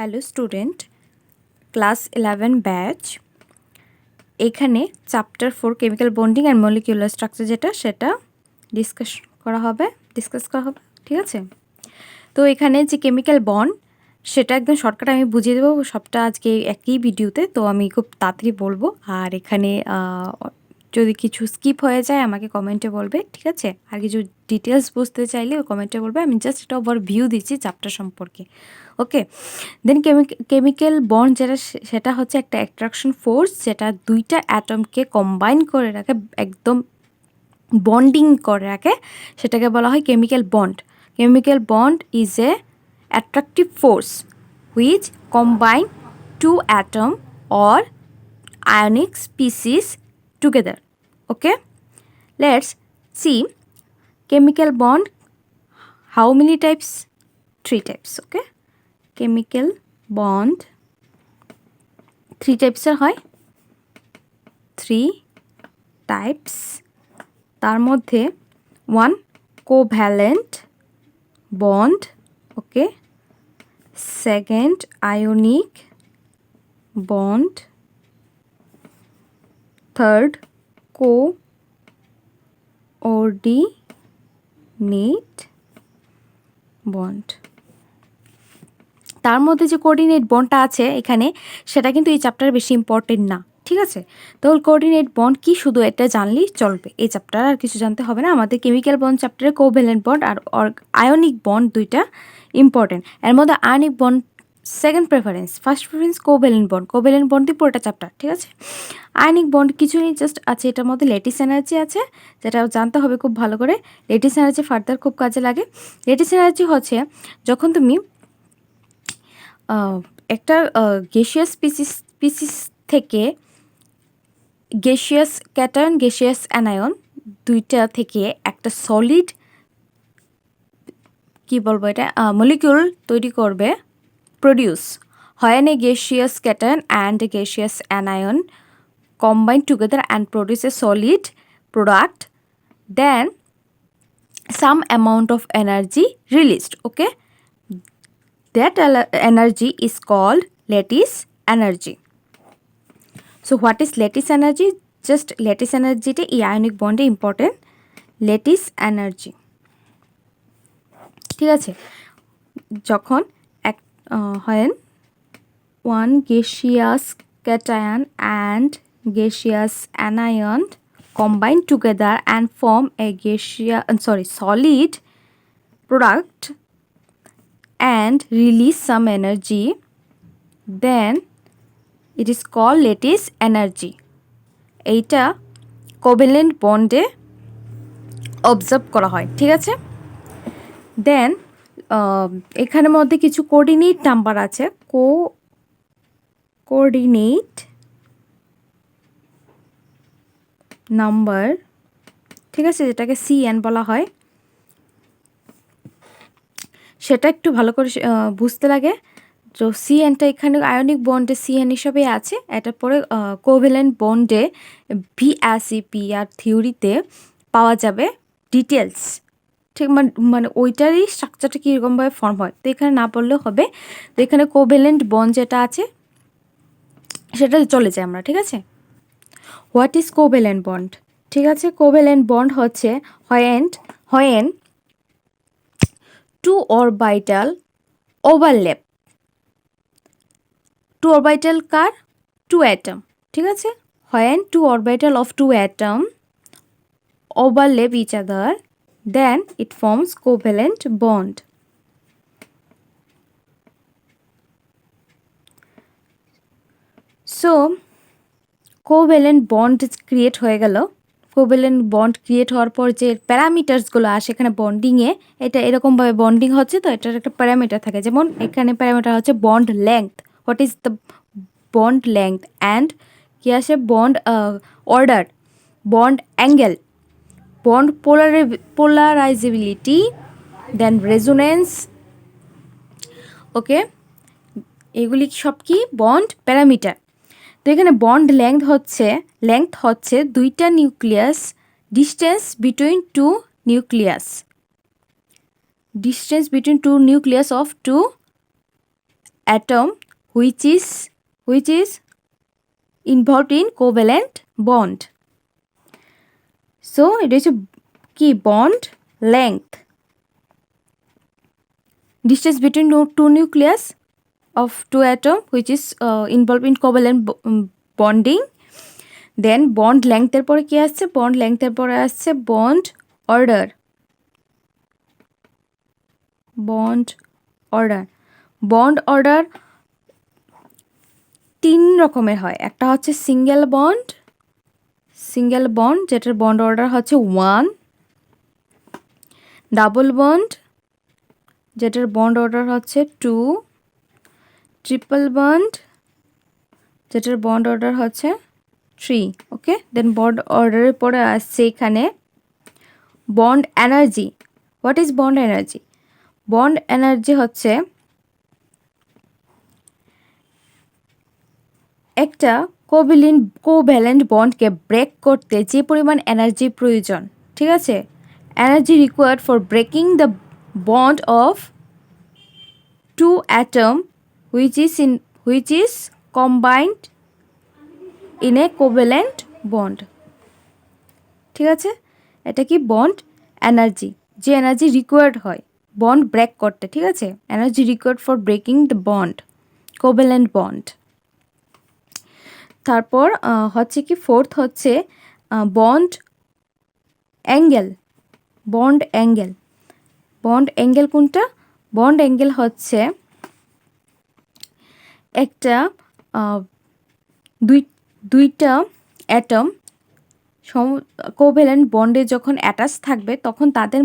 Hello student, class 11 batch. এখানে chapter 4 chemical bonding and molecular structure সেটা discuss করা হবে, ঠিক আছে? তো এখানে যে কেমিক্যাল বন্ড সেটা একদম শর্টকাট আমি বুঝিয়ে দেবো সবটা আজকে একই ভিডিওতে। তো আমি খুব তাড়াতাড়ি বলবো, আর এখানে যদি কিছু স্কিপ হয়ে যায় আমাকে কমেন্টে বলবে, ঠিক আছে? আর কিছু ডিটেলস বুঝতে চাইলে কমেন্টে বলবে। আমি জাস্ট এটা ওভার ভিউ দিচ্ছি চ্যাপ্টার সম্পর্কে, ওকে? দেন কেমিক্যাল বন্ড সেটা হচ্ছে একটা অ্যাট্রাকশন ফোর্স, যেটা দুইটা অ্যাটমকে কম্বাইন করে রাখে, একদম বন্ডিং করে রাখে, সেটাকে বলা হয় chemical bond. Chemical bond is a attractive force which combine two atom or ionic species together. Okay, let's see chemical bond. How many types? 3 types. Okay, chemical bond 3 types এর হয়, 3 types। তার মধ্যে 1 covalent bond, okay, second ionic bond, third coordinate bond. তার মধ্যে যে coordinate বন্ডটা আছে এখানে, সেটা কিন্তু এই চ্যাপ্টারে বেশি ইম্পর্টেন্ট না, ঠিক আছে? তো কোঅর্ডিনেট বন্ড কি, শুধু এটা জানলেই চলবে, এই চ্যাপ্টার আর কিছু জানতে হবে না। আমাদের কেমিক্যাল বন্ড চ্যাপ্টারে কোভ্যালেন্ট বন্ড আর আয়নিক বন্ড দুইটা ইম্পর্টেন্ট। এর মধ্যে ionic bond second preference, first preference covalent bond. Covalent bond দিয়ে পুরোটা চ্যাপ্টার, ঠিক আছে? আয়নিক বন্ড কিছু নেই, জাস্ট আছে এটার মধ্যে ল্যাটিস এনার্জি আছে, যেটা জানতে হবে খুব ভালো করে। ল্যাটিস এনার্জি ফার্দার খুব কাজে লাগে। ল্যাটিস এনার্জি হচ্ছে যখন তুমি একটা গ্যাসিয়াস স্পিসিস থেকে গ্যাসিয়াস ক্যাটায়ন, গ্যাসিয়াস অ্যানায়ন দুইটা থেকে একটা সলিড, কি বলবো এটা, মলিকিউল তৈরি করবে, produce when a gaseous cation and a gaseous anion combine together and produce a solid product, then some amount of energy released, okay? That energy is called lattice energy. So what is lattice energy? Just lattice energy তে ionic bond important lattice energy, ঠিক আছে? যখন এক হয় one gaseous cation and gaseous anion combine together and form a solid product and release some energy, then it is called lattice energy. এইটা covalent বন্ডে observe করা হয়, ঠিক আছে? দেন এখানের মধ্যে কিছু কোঅর্ডিনেট নাম্বার আছে, কোঅর্ডিনেট নাম্বার, ঠিক আছে, যেটাকে CN বলা হয়। সেটা একটু ভালো করে বুঝতে লাগে। তো CNটা এখানে আয়নিক বন্ডে CN হিসাবে আছে, এটার পরে কোভ্যালেন্ট বন্ডে VSEP আর থিওরিতে পাওয়া যাবে ডিটেলস, ঠিক? মানে ওইটারই স্ট্রাকচারটা কীরকমভাবে ফর্ম হয়, তো এখানে না পড়লেও হবে। তো এখানে কোভ্যালেন্ট বন্ড যেটা আছে সেটা চলে যায় আমরা, ঠিক আছে? What is covalent bond? ঠিক আছে, কোভ্যালেন্ট বন্ড হচ্ছে when two orbital overlap, two orbital কার, টু অ্যাটম, ঠিক আছে? when two orbital of two atom overlap each other, then it forms covalent bond. So covalent bond create হয়ে গেল। Covalent bond create হওয়ার পর যে প্যারামিটার্সগুলো আসে এখানে বন্ডিংয়ে, এটা এরকমভাবে বন্ডিং হচ্ছে, তো এটার একটা প্যারামিটার থাকে। যেমন এখানে প্যারামিটার হচ্ছে bond length, what is the bond length, and কি আসে bond order, bond angle, bond polarisability, then resonance, okay? এগুলি সব কি বন্ড প্যারামিটার। তো এখানে বন্ড লেংথ হচ্ছে দুইটা nucleus, distance between two nucleus, of two atom which is involved in covalent bond. So it is a key bond length, distance between two nucleus of two atom which is involved in covalent bonding. Then bond length এর পরে কি আসছে? bond length এর পরে আসছে bond order. bond order তিন রকমের হয়। একটা হচ্ছে সিঙ্গেল বন্ড যেটার বন্ড অর্ডার হচ্ছে 1, ডাবল বন্ড যেটার বন্ড অর্ডার হচ্ছে 2, ট্রিপল বন্ড যেটার বন্ড অর্ডার হচ্ছে 3। ওকে, দেন বন্ড অর্ডারের পরে আসছে এখানে bond energy. What is bond energy? Bond energy হচ্ছে একটা কোভ্যালেন্ট বন্ডকে ব্রেক করতে যে পরিমাণ এনার্জি প্রয়োজন, ঠিক আছে, energy required for breaking the bond of two atom which is combined in a covalent bond. ঠিক আছে, এটা কি বন্ড এনার্জি, যে এনার্জি রিকোয়ার্ড হয় বন্ড ব্রেক করতে। ঠিক আছে, energy required for breaking the bond, covalent bond. তারপর হচ্ছে কি ফোর্থ হচ্ছে বন্ড অ্যাঙ্গেল। বন্ড অ্যাঙ্গেল কোনটা? বন্ড অ্যাঙ্গেল হচ্ছে একটা দুইটা অ্যাটম কোভ্যালেন্ট বন্ডে যখন অ্যাটাচ থাকবে তখন তাদের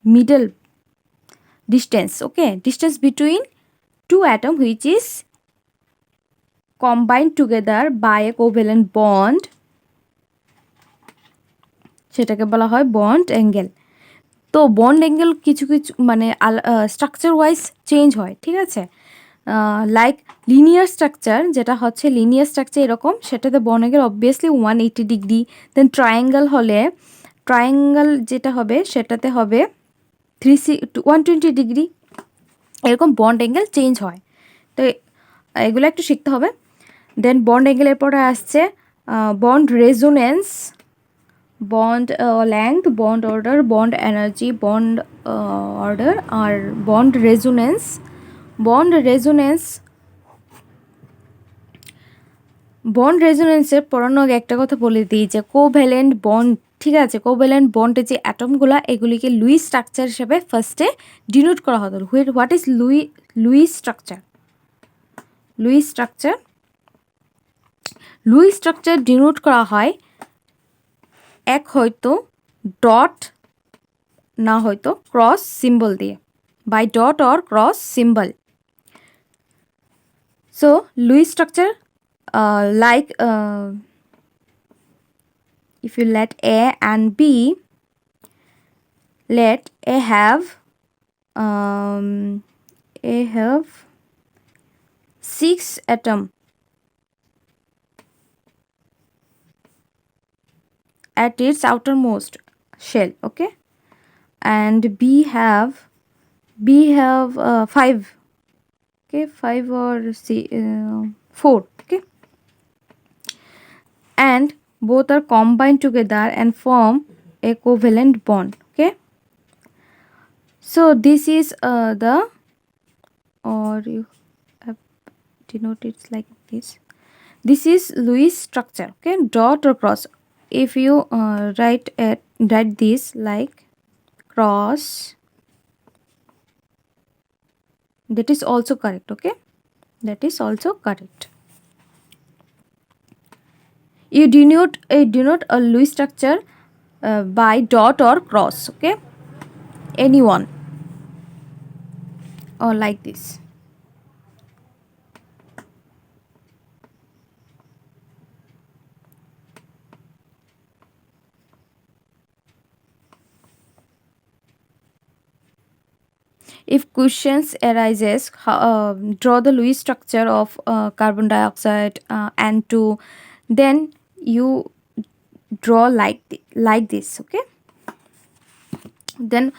middle distance, okay, distance between two atom which is combined together by a covalent bond, সেটাকে বলা হয় বন্ড অ্যাঙ্গেল। তো বন্ড অ্যাঙ্গেল কিছু মানে স্ট্রাকচার ওয়াইজ চেঞ্জ হয়। ঠিক আছে, লাইক লিনিয়ার স্ট্রাকচার, যেটা হচ্ছে লিনিয়ার স্ট্রাকচার এরকম, সেটাতে বন্ড অ্যাঙ্গেল অবভিয়াসলি 180 ডিগ্রি। দেন ট্রায়াঙ্গেল যেটা হবে সেটাতে হবে 120 ডিগ্রি। এরকম বন্ড অ্যাঙ্গেল চেঞ্জ হয়। তো এগুলো একটু শিখতে হবে। দেন বন্ড অ্যাঙ্গেলের পরে আসছে bond resonance, bond length, bond order, bond energy, bond order আর বন্ড রেজোনেন্স। বন্ড রেজোনেন্সের পড়ানো একটা কথা বলে দিই যে কোভ্যালেন্ট বন্ড, ঠিক আছে, কোভ্যালেন্ট বন্ডের যে অ্যাটমগুলো এগুলিকে লুইস স্ট্রাকচার হিসেবে ফার্স্টে ডিনোট করা হতো। What is Lewis structure? Lewis structure denote করা হয় এক হয়তো ডট না হয়তো ক্রস সিম্বল দিয়ে, by dot or cross symbol. So Lewis structure like if you let A and B, let A have 6 atom at its outermost shell, okay, and B have 5, okay, 5 or 4, okay, and both are combined together and form a covalent bond, okay. So this is or you have denote it like this is Lewis structure, okay, dot or cross. If you write this like cross, that is also correct, okay, that is also correct. You denote a Lewis structure by dot or cross, okay, anyone or like this. If questions arises, draw the Lewis structure of carbon dioxide N2, then you draw like this, okay. Then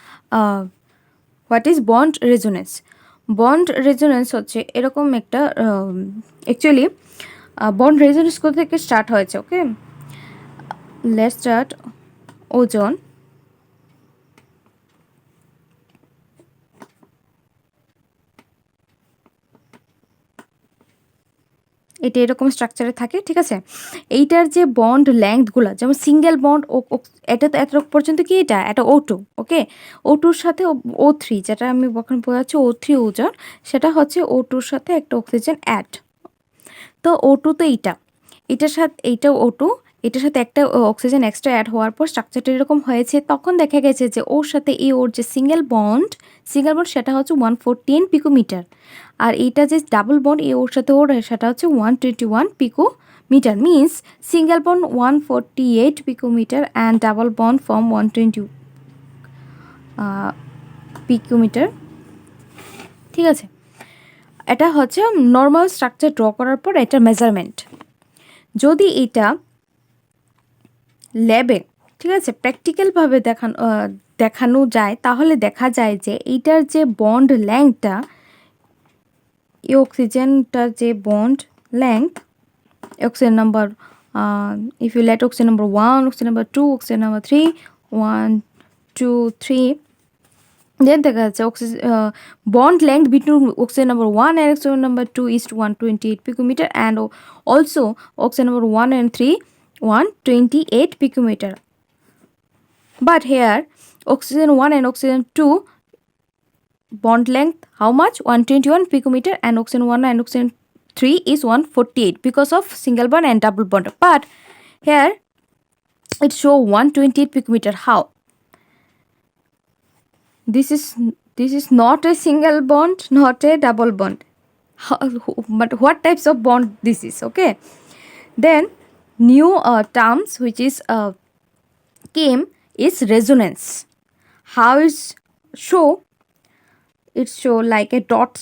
what is bond resonance? Bond resonance হচ্ছে এরকম একটা actually bond resonance কোথা থেকে start হয়েছে, ওকে, let's start ওজন। এটা এরকম স্ট্রাকচারে থাকে, ঠিক আছে। এইটার যে বন্ড লেংথগুলো, যেমন সিঙ্গেল বন্ড এটা তো এত পর্যন্ত কি, এটা O2, ওকে। O2-র সাথে O3, যেটা আমি এখন বোঝাচ্ছি O3 ওজন, সেটা হচ্ছে O2-র সাথে একটা অক্সিজেন অ্যাড। তো O2 তো এটার সাথে এইটা O2, এটার সাথে একটা অক্সিজেন এক্সট্রা অ্যাড হওয়ার পর স্ট্রাকচারটা এরকম হয়েছে। তখন দেখা গেছে যে ওর সাথে ওর যে সিঙ্গেল বন্ড সেটা হচ্ছে 114 পিকোমিটার, আর এইটা যে ডাবল বন্ড ওর সাথে সেটা হচ্ছে 121 picometre. Means single bond 148 picometre and double bond form 120 picometre, ঠিক আছে। এটা হচ্ছে নর্মাল স্ট্রাকচার ড্র করার পর এটা মেজারমেন্ট। যদি এটা ল্যাবে, ঠিক আছে, প্র্যাকটিক্যালভাবে দেখানো যায়, তাহলে দেখা যায় যে এইটার যে বন্ড লেংথটা, এই অক্সিজেনটার যে bond length, oxygen number, if you let oxygen number 1, oxygen number 2, oxygen number 3, 1 2 3, then দেখা যাচ্ছে bond length between oxygen number 1 and oxygen number 2 is 128 picometer, and also oxygen number 1 and 3 128 picometer. But here oxygen 1 and oxygen 2 bond length how much, 121 picometer, and oxygen 1 and oxygen 3 is 148 because of single bond and double bond. But here it show 128 picometer. How? This is not a single bond, not a double bond. But what types of bond this is, okay. Then new terms which is came is resonance. How is show? It show like a dot,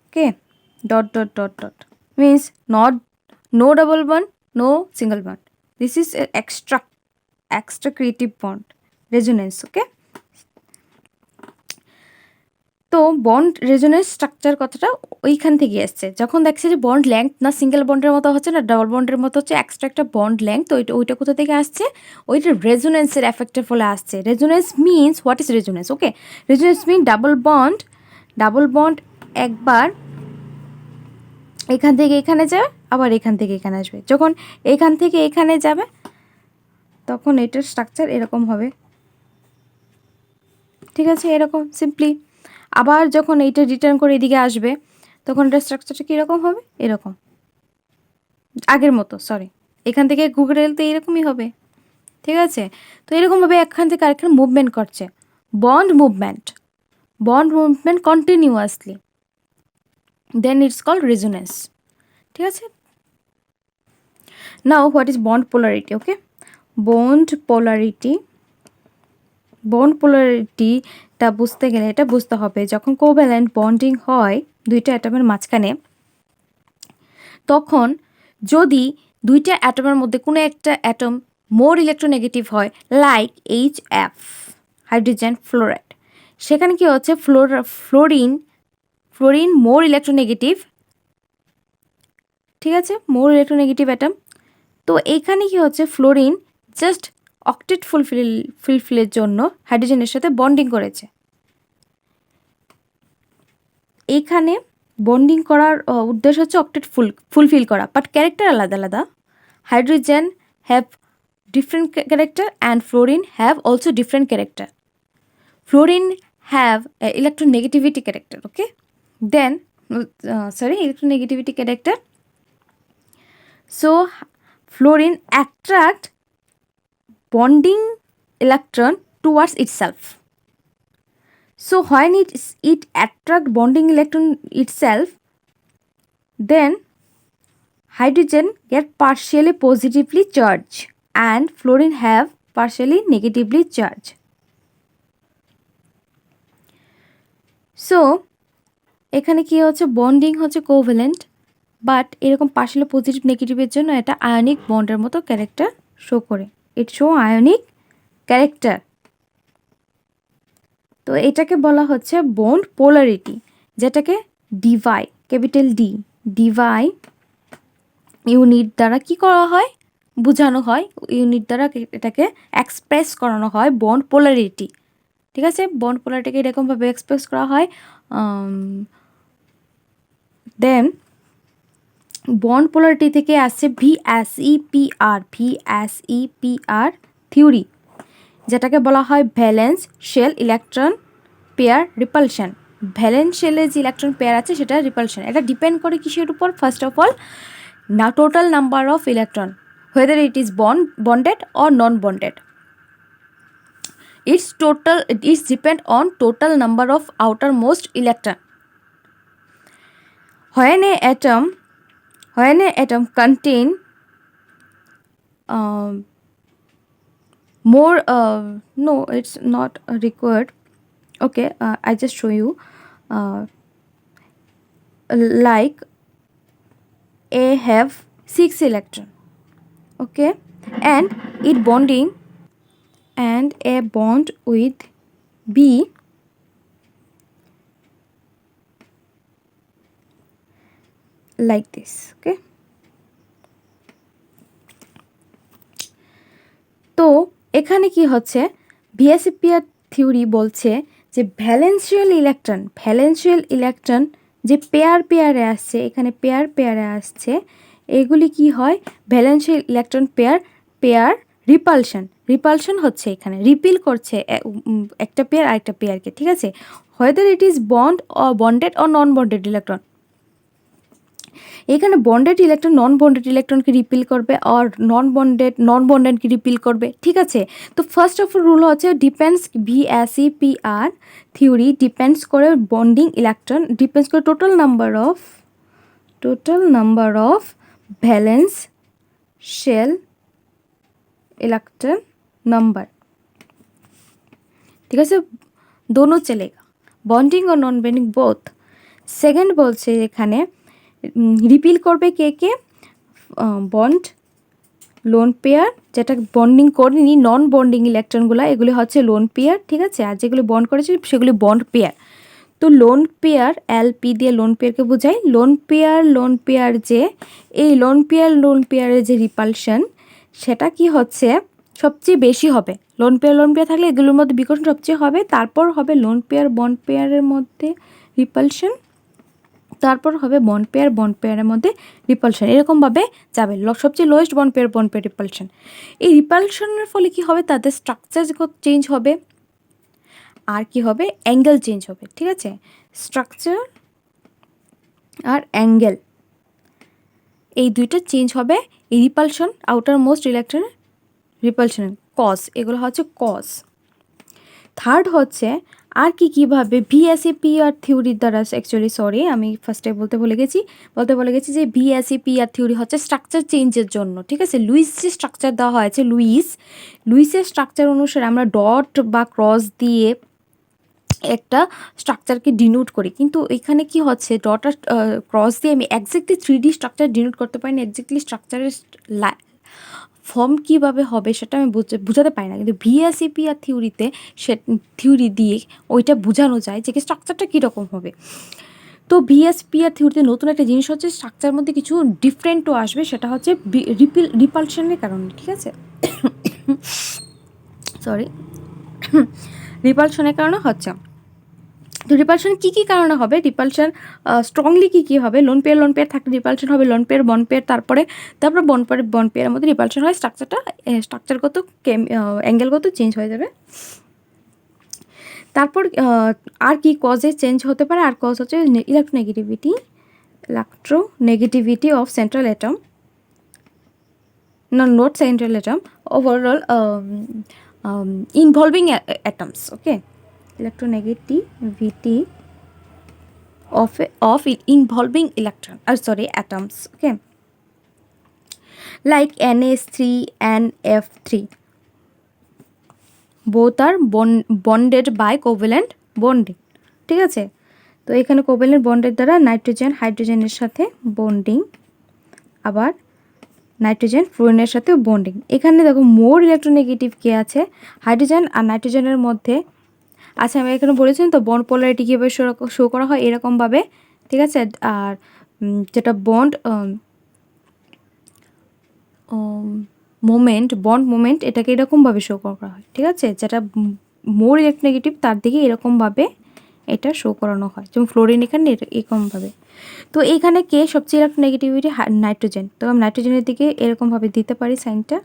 okay, dot means not, no double bond, no single bond. This is a extra creative bond, resonance, okay. তো bond resonance structure কথাটা ওইখান থেকে এসছে, যখন দেখছে যে bond length না single বন্ডের মতো হচ্ছে না ডাবল বন্ডের মতো হচ্ছে, এক্সট্রা একটা বন্ড লেংথ, ওইটা কোথা থেকে আসছে, ওইটা রেজোনেন্সের এফেক্টের ফলে আসছে। Resonance means, what is resonance, okay. Resonance mean double bond একবার এখান থেকে এখানে যাবে, আবার এখান থেকে এখানে আসবে। যখন এখান থেকে এখানে যাবে তখন এটার স্ট্রাকচার এরকম হবে, ঠিক আছে, এরকম সিম্পলি। আবার যখন এইটা রিটার্ন করে এদিকে আসবে তখন এটার স্ট্রাকচারটা কীরকম হবে, এরকম আগের মতো, সরি, এখান থেকে ঘুরে এলতে এরকমই হবে, ঠিক আছে। তো এরকমভাবে এখান থেকে আরেকখানে মুভমেন্ট করছে, bond movement continuously, then it's called resonance, ঠিক আছে। Now what is bond polarity, okay. Bond পোলারিটিটা বুঝতে গেলে এটা বুঝতে হবে, যখন কোভ্যালেন্ট বন্ডিং হয় দুইটা অ্যাটমের মাঝখানে, তখন যদি দুইটা অ্যাটমের মধ্যে কোনো একটা অ্যাটম মোর ইলেকট্রোনেগেটিভ হয়, লাইক HF, হাইড্রোজেন ফ্লোরাইড, সেখানে কি হচ্ছে, ফ্লোরিন মোর ইলেকট্রোনেগেটিভ, ঠিক আছে, মোর ইলেকট্রোনেগেটিভ অ্যাটম। তো এইখানে কি হচ্ছে, ফ্লোরিন জাস্ট অক্টেট ফুলফিলের জন্য হাইড্রোজেনের সাথে বন্ডিং করেছে। এইখানে বন্ডিং করার উদ্দেশ্য হচ্ছে অক্টেট ফুলফিল করা, বাট ক্যারেক্টার আলাদা আলাদা। Hydrogen have different character and fluorine have also different character. Fluorine have electronegativity character, okay. Then electronegativity character. So fluorine attract bonding electron towards itself. So when it attract bonding electron itself, then hydrogen get partially positively charged and fluorine have partially negatively charged. So এখানে কি হচ্ছে, bonding হচ্ছে covalent, but এরকম partially positive নেগেটিভের জন্য এটা ionic বন্ডের মতো character show করে, ইট শো আয়নিক ক্যারেক্টার। তো এটাকে বলা হচ্ছে বন্ড পোলারিটি, যেটাকে ডিভাই ক্যাপিটাল ডি ডিভাই ইউনিট দ্বারা কি করা হয়, বোঝানো হয়, ইউনিট দ্বারা এটাকে এক্সপ্রেস করানো হয় বন্ড পোলারিটি। ঠিক আছে, বন্ড পোলারিটিকে এরকমভাবে এক্সপ্রেস করা হয়। দেন বন্ড পোলারিটি থেকে আসছে ভিএসইপিআর থিওরি, যেটাকে বলা হয় valence shell electron pair repulsion. Valence শেলে যে ইলেকট্রন পেয়ার আছে সেটা রিপালশন। এটা ডিপেন্ড করে কিসের উপর? ফার্স্ট অফ অল না total number of electron, whether it is bonded or non-bonded. It depend on total number of outermost electron. When a atom contain more no, it's not required. Okay, I just show you. Like A have 6 electron, okay, and it bonding and a bond with B like this, okay. তো এখানে কি হচ্ছে, ভিএসইপিআর theory বলছে যে ভ্যালেন্সিয়াল electron যে পেয়ারে আসছে, এখানে পেয়ারে আসছে, এগুলি কি হয়? ভ্যালেন্সিয়াল ইলেকট্রন পেয়ার রিপালশন হচ্ছে, এখানে রিপিল করছে একটা পেয়ার আরেকটা পেয়ারকে। ঠিক আছে, whether it is bonded or non-bonded electron. এখানে বন্ডেড ইলেকট্রন নন বন্ডেড ইলেকট্রনকে রিপিল করবে, আর নন বন্ডেডকে রিপিল করবে। ঠিক আছে, তো ফার্স্ট অফ অল রুল হচ্ছে ডিপেন্ডস, ভিএসইপিআর থিওরি ডিপেন্ডস করে বন্ডিং ইলেকট্রন, ডিপেন্ডস করে total number of valence shell electron number. ঠিক আছে, দোনো চলেগা, বন্ডিং ও নন বন্ডিং বোথ। সেকেন্ড বলছে এখানে রিপিল করবে কে বন্ড লোন পেয়ার, যেটা বন্ডিং করেনি নন বন্ডিং ইলেকট্রনগুলো, এগুলি হচ্ছে লোন পেয়ার। ঠিক আছে, আর যেগুলি বন্ড করেছে সেগুলি বন্ড পেয়ার। তো লোন পেয়ার, এলপি দিয়ে লোন পেয়ারকে বোঝায়। লোন পেয়ার যে এই লোন পেয়ারের যে রিপালশন, সেটা কি হচ্ছে সবচেয়ে বেশি হবে। লোন পেয়ার থাকলে এগুলোর মধ্যে বিকর্ষণ সবচেয়ে হবে, তারপর হবে লোন পেয়ার বন্ড পেয়ারের মধ্যে রিপালশন, তারপর হবে বন্ড পেয়ারের মধ্যে রিপালশন, এরকমভাবে যাবে। সবচেয়ে লোয়েস্ট বন্ড পেয়ার রিপালশন। এই রিপালশনের ফলে কি হবে? তাদের স্ট্রাকচার চেঞ্জ হবে, আর কি হবে? অ্যাঙ্গেল চেঞ্জ হবে। ঠিক আছে, স্ট্রাকচার আর অ্যাঙ্গেল এই দুইটা চেঞ্জ হবে এই রিপালশন, আউটার মোস্ট ইলেকট্রনের রিপালশন, কজ, এগুলো হচ্ছে কজ। থার্ড হচ্ছে আর কীভাবে ভিএসইপিআর থিওরির দ্বারা, অ্যাকচুয়ালি আমি ফার্স্টে বলতে বলে গেছি যে ভিএসইপিআর থিওরি হচ্ছে স্ট্রাকচার চেঞ্জের জন্য। ঠিক আছে, লুইস যে স্ট্রাকচার দেওয়া হয়েছে, লুইসের স্ট্রাকচার অনুসারে আমরা ডট বা ক্রস দিয়ে একটা স্ট্রাকচারকে ডিনোট করি, কিন্তু এখানে কি হচ্ছে, ডট আর ক্রস দিয়ে আমি এক্স্যাক্টলি 3D স্ট্রাকচার ডিনোট করতে পারি না। এক্স্যাক্টলি স্ট্রাকচারের ফর্ম কীভাবে হবে সেটা আমি বুঝাতে পারি না, কিন্তু ভিএসইপিআর থিওরিতে থিওরি দিয়ে ওইটা বোঝানো যায় যে স্ট্রাকচারটা কীরকম হবে। তো ভিএসইপিআর থিওরিতে নতুন একটা জিনিস হচ্ছে, স্ট্রাকচারের মধ্যে কিছু ডিফারেন্টও আসবে, সেটা হচ্ছে রিপালশনের কারণে। ঠিক আছে, রিপালশনের কারণে হচ্ছে। তো রিপালশন কী কারণে হবে? রিপালশন স্ট্রংলি কী হবে? লোন পেয়ার থাকলে রিপালশন হবে লোন পেয়ার বন্ড পেয়ার, তারপরে বন্ড পেয়ারের মধ্যে রিপালশন হয়, স্ট্রাকচারগত অ্যাঙ্গেলগত চেঞ্জ হয়ে যাবে। তারপর আর কি কজে চেঞ্জ হতে পারে? আর কজ হচ্ছে electronegativity of central atom, not central atom, overall involving atoms. Okay, electronegativity of involving atoms. Okay, like NH3 and F3, both are bonded by covalent bonding. ঠিক আছে, তো এখানে কোভ্যালেন্ট বন্ডের দ্বারা হাইড্রোজেনের সাথে বন্ডিং, আবার নাইট্রোজেন ফ্লুরিনের সাথে বন্ডিং। এখানে দেখো মোর ইলেকট্রোনেগেটিভ কে আছে, হাইড্রোজেন আর নাইট্রোজেনের মধ্যে আচ্ছা আমি এখানে বলেছি তো বন্ড পোলারিটি কীভাবে শো করা হয় এরকমভাবে, ঠিক আছে। আর যেটা বন্ড বন্ড মোমেন্ট এটাকে এরকমভাবে শো করা হয়, ঠিক আছে। যেটা মোর ইলেকট্রোনেগেটিভ তার দিকে এরকমভাবে এটা শো করানো হয়, যেমন ফ্লোরিন এখানে এরকমভাবে। তো এইখানে কে সবচেয়ে ইলেকট্রোনেগেটিভিটি? নাইট্রোজেন। তো আমি নাইট্রোজেনের দিকে এরকমভাবে দিতে পারি সাইনটা।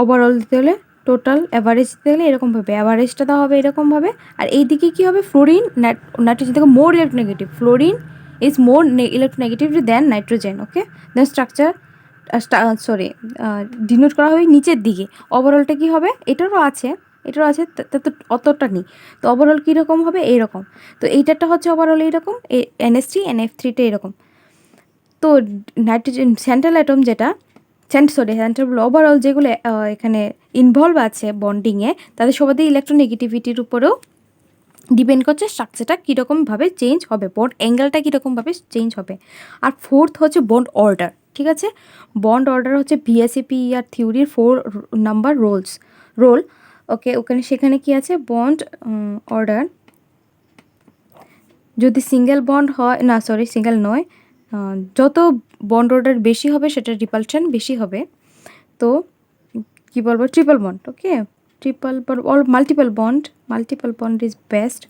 ওভারঅল দিতে হলে, টোটাল অ্যাভারেজ দিতে হলে এরকমভাবে অ্যাভারেজটা দেওয়া হবে এরকমভাবে। আর এই দিকে কী হবে? ফ্লোরিন নাইট্রোজেন থেকে more electronegative, fluorine is more electronegative than nitrogen. Okay, then structure denote করা হবে নিচের দিকে। ওভারঅলটা কী হবে? এটারও আছে তো অতটা নেই। তো ওভারঅল কীরকম হবে? এইরকম। তো এইটারটা হচ্ছে ওভারঅল এইরকম, NH3 NF3টা এরকম। তো নাইট্রোজেন সেন্ট্রাল অ্যাটম যেটা সেন্ট্রাল ওভারঅল যেগুলো এখানে ইনভলভ আছে বন্ডিংয়ে, তাদের সবাই ইলেকট্রোনেগেটিভিটির উপরেও ডিপেন্ড করছে স্ট্রাকচারটা কীরকমভাবে চেঞ্জ হবে, বন্ড অ্যাঙ্গেলটা কীরকমভাবে চেঞ্জ হবে। আর ফোর্থ হচ্ছে বন্ড অর্ডার, ঠিক আছে। বন্ড অর্ডার হচ্ছে VSEPR থিওরির 4 নাম্বার রোল। ওকে, সেখানে কি আছে? বন্ড অর্ডার যদি সিঙ্গেল বন্ড হয়, না সরি সিঙ্গেল নয়, যত বন্ড অর্ডার বেশি হবে সেটা রিপালশন বেশি হবে। তো কি বলবো? Triple bond. Okay, triple bond or multiple bond is best.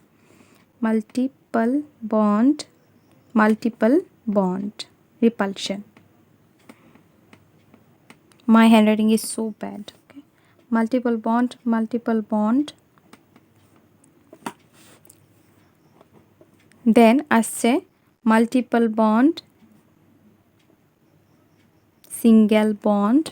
Multiple bond repulsion. My handwriting is so bad. Okay, multiple bond. Then আসছে multiple bond, single bond,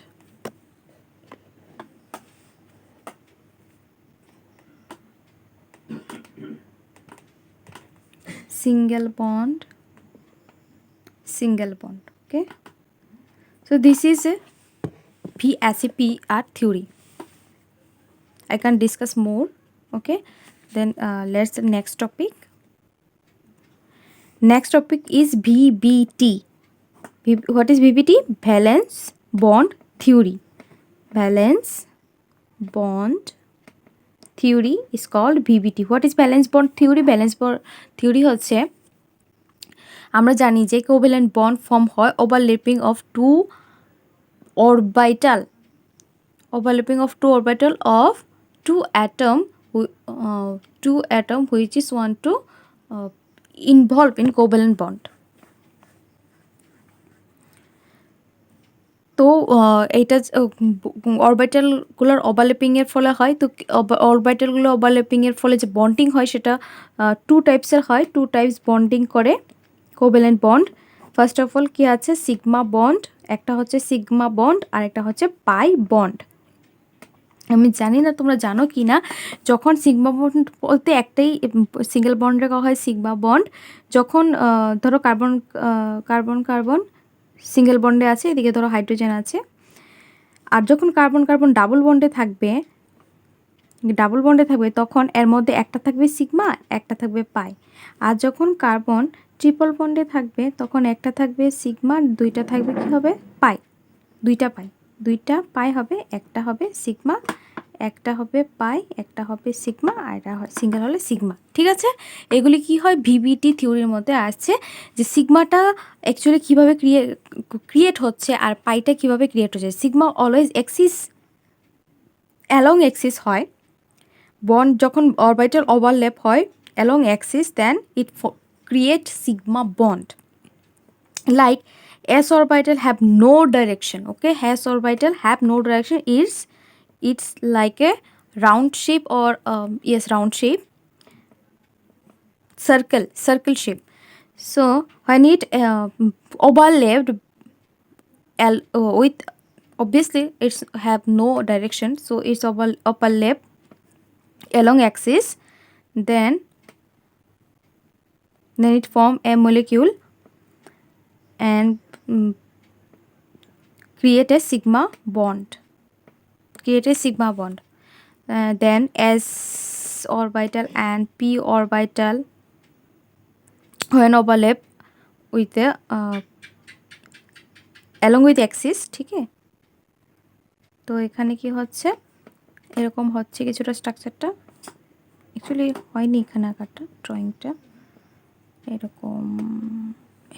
single bond. Okay, so this is a VSEPR theory. I can discuss more. Okay, then let's the next topic. Next topic is VBT. What is VBT? Valence bond theory. Valence bond theory is called VBT. What is valence bond theory? Valence bond theory হচ্ছে আমরা জানি যে covalent bond form হয় overlapping of two orbital of two atom which is want to involve in covalent bond. তো এইটা অরবিটালগুলোর ওভারল্যাপিংয়ের ফলে হয়। তো অরবিটালগুলো ওভারল্যাপিংয়ের ফলে যে বন্ডিং হয় সেটা টু টাইপসের হয়। টু টাইপস বন্ডিং করে covalent bond. First of all কি আছে? সিগমা বন্ড, একটা হচ্ছে সিগমা বন্ড আর একটা হচ্ছে পাই বন্ড। আমি জানি না তোমরা জানো কি না, যখন সিগমা বন্ড বলতে একটাই সিঙ্গেল বন্ডে করা হয় সিগমা বন্ড। যখন ধরো কার্বন সিঙ্গেল বন্ডে আছে, এদিকে ধরো হাইড্রোজেন আছে। আর যখন কার্বন ডাবল বন্ডে থাকবে তখন এর মধ্যে একটা থাকবে সিগমা, একটা থাকবে পাই। আর যখন কার্বন ট্রিপল বন্ডে থাকবে তখন একটা থাকবে সিগমা, দুইটা থাকবে কি হবে? পাই। দুইটা পাই হবে, একটা হবে সিগমা, একটা হবে পাই, একটা হবে সিগমা, আর এটা সিঙ্গেল হলে সিগমা। ঠিক আছে, এগুলি কি হয়? ভিবিটি থিওরির মধ্যে আসছে যে সিগমাটা অ্যাকচুয়ালি কীভাবে ক্রিয়েট হচ্ছে আর পাইটা কীভাবে ক্রিয়েট হচ্ছে। সিগমা অলওয়েজ অ্যালং এক্সিস হয়। বন্ড যখন অরবিটাল ওভারল্যাপ হয় along axis, then it create sigma bond. Like s orbital have no direction. Okay, s orbital have no direction. It's like a round shape or round shape, circle shape. So when it overlapped with, obviously it's have no direction, so it's overlap along axis, then it form a molecule and create a sigma bond. Then s orbital and p orbital when overlap with the along with axis. ঠিক আছে, তো এখানে কি হচ্ছে? এরকম হচ্ছে কিছুটা স্ট্রাকচারটা। অ্যাকচুয়ালি হয়নি এখানে আঁকাটা, ড্রয়িংটা এরকম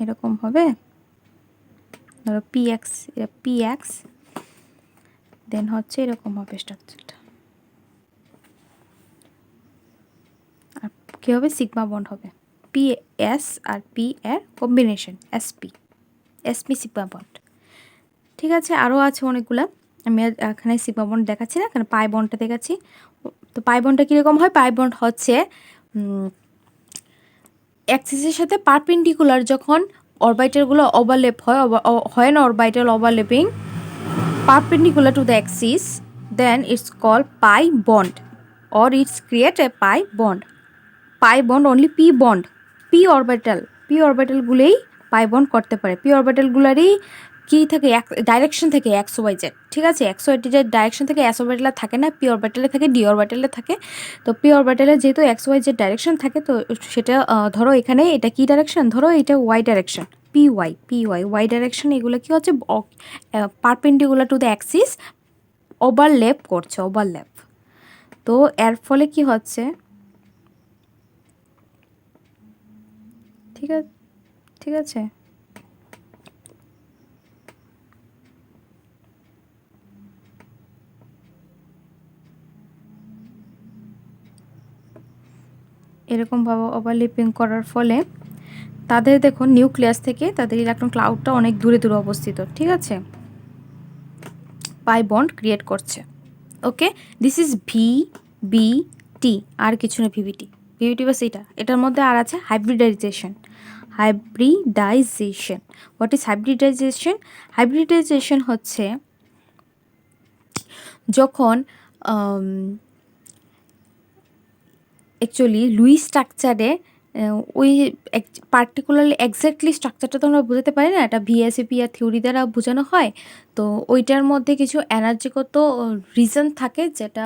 এরকম হবে। ধরো পিএক্স, এটা পিএক্স, দেন হচ্ছে এরকম হবে স্ট্রাকচারটা। আর কী হবে, সিগমা বন্ড হবে, পি এস আর পি এর কম্বিনেশন, এসপি সিগমা বন্ড। ঠিক আছে, আরও আছে অনেকগুলো, আমি এখানে সিগমা বন্ড দেখাচ্ছি না, এখানে পাই বন্ডটা দেখাচ্ছি। তো পাই বন্ডটা কীরকম হয়, পাই বন্ড হচ্ছে অ্যাক্সিসের সাথে পারপেন্ডিকুলার যখন অরবিটালগুলো ওভারল্যাপ হয় না, orbital overlapping perpendicular to the axis, then it's called pi bond or it's create a pi bond. Pi bond only p bond, p orbital গুলোই pi bond করতে পারে। p orbital গুলারই কি থাকে, ডাইরেকশন থেকে x Y Z. ঠিক আছে, X Y Z direction থেকে S অরবিটালে থাকে না, পি অরবিটালে থাকে, ডি অরবিটালে থাকে। তো পি অরবিটালে যেহেতু এক্স ওয়াই জেড ডাইরেকশন থাকে, তো সেটা ধরো এখানে এটা কি ডাইরেকশন, ধরো এটা Y direction, P Y direction, এগুলো কি হচ্ছে perpendicular to the axis overlap করছে, ওভারল্যাপ। তো এর ফলে কি হচ্ছে, ঠিক আছে, এরকমভাবে ওভারল্যাপিং করার ফলে তাদের দেখো নিউক্লিয়াস থেকে তাদের ইলেকট্রন ক্লাউডটা অনেক দূরে দূরে অবস্থিত। ঠিক আছে, পাই বন্ড ক্রিয়েট করছে। ওকে, দিস ইজ ভিবিটি, আর কিছু না, ভিবিটি বাস এটার মধ্যে আর আছে হাইব্রিডাইজেশন। হোয়াট ইজ হাইব্রিডাইজেশন হচ্ছে যখন অ্যাকচুয়ালি লুইস স্ট্রাকচারে ওই পার্টিকুলারলি এক্স্যাক্টলি স্ট্রাকচারটা তো আমরা বোঝাতে পারি না, এটা ভিএসএপি আর থিওরি দ্বারা বোঝানো হয়। তো ওইটার মধ্যে কিছু এনার্জিগত রিজন থাকে, যেটা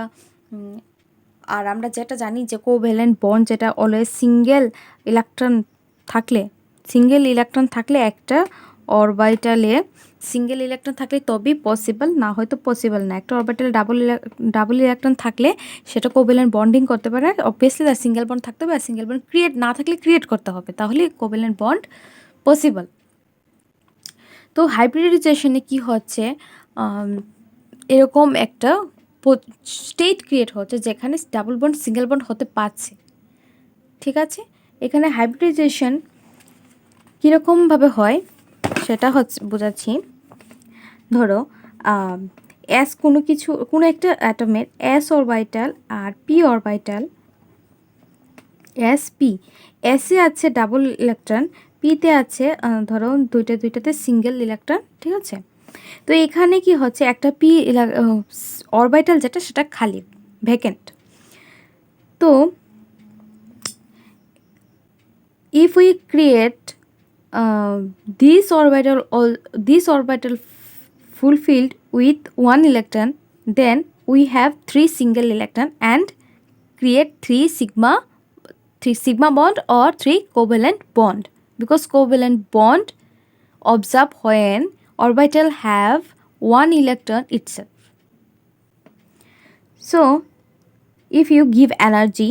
আর আমরা যেটা জানি যে কোভ্যালেন্ট বন্ড, যেটা অলওয়েজ সিঙ্গেল ইলেকট্রন থাকলে একটা অরবিটালে সিঙ্গেল ইলেকট্রন থাকলে তবেই পসিবল, না হয়তো পসিবল না। একটা অরবিটালে ডাবল ইলেকট্রন থাকলে সেটা কোভ্যালেন্ট বন্ডিং করতে পারে, অবভিয়াসলি তার সিঙ্গেল বন্ড থাকতে হবে, আর সিঙ্গেল বন্ড ক্রিয়েট না থাকলে ক্রিয়েট করতে হবে, তাহলে কোভ্যালেন্ট বন্ড পসিবল। তো হাইব্রিডাইজেশনে কি হচ্ছে, এরকম একটা স্টেট ক্রিয়েট হচ্ছে যেখানে ডাবল বন্ড সিঙ্গেল বন্ড হতে পারছে। ঠিক আছে, এখানে হাইব্রিডাইজেশন কীরকমভাবে হয় সেটা হচ্ছে বোঝাচ্ছি। ধরো এস কোনো একটা অ্যাটমের এস অরবিটাল আর পি অরবিটাল, এসে আছে ডাবল ইলেকট্রন, পিতে আছে ধরো দুইটাতে সিঙ্গেল ইলেকট্রন। ঠিক আছে, তো এখানে কি হচ্ছে, একটা পি অরবিটাল যেটা সেটা খালি, ভ্যাকেন্ট। তো if we create this orbital fulfilled with one electron, then we have 3 single electron and create 3 sigma bond or 3 covalent bond, because covalent bond observe when orbital have one electron itself. So if you give energy,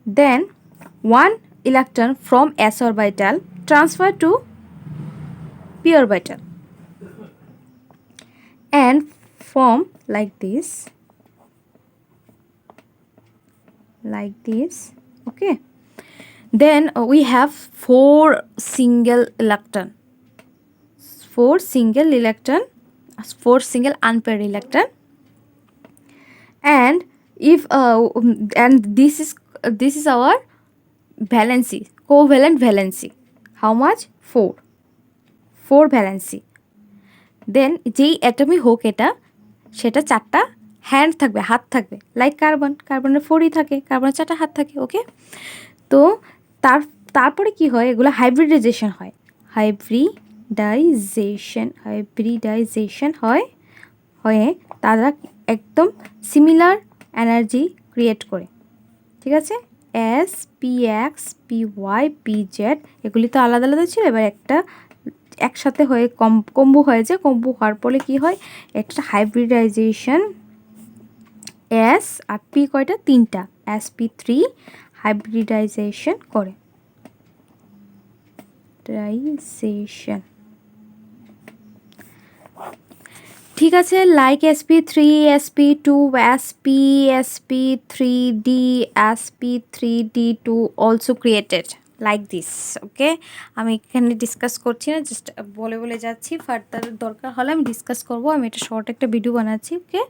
then one electron from s orbital transfer to p orbital and form like this. Okay, then we have 4 single unpaired electron, and if and this is our valency, covalent valency. How much? 4 valency. দেন যেই অ্যাটমই হোক এটা, সেটা 4টা hand থাকবে, হাত থাকবে, like কার্বনের 4ই থাকে, কার্বনের 4টা হাত থাকে। ওকে, তো তারপরে কি হয়, এগুলো হাইব্রিডাইজেশন হয়, হয়ে তারা একদম সিমিলার এনার্জি ক্রিয়েট করে। ঠিক আছে, S, P X, P Y, P Z এগুলি তো আলাদা আলাদা ছিল, এবার একটা একসাথে হয়ে কম্বু হয়ে যায়। কম্বু হওয়ার পরে কি হয়, একটা হাইব্রিডাইজেশন এস আর পি কয়টা, তিনটা, sp3 হাইব্রিডাইজেশন করে, হাইব্রিডাইজেশন। ঠিক আছে, like sp3, sp2, sp3d, sp3d2 also created like this. Okay, আমি এখানে ডিসকাস করছি না, জাস্ট বলে বলে যাচ্ছি, ফার্দার দরকার হলে আমি ডিসকাস করব। আমি এটা শর্ট একটা ভিডিও বানাচ্ছি। ওকে,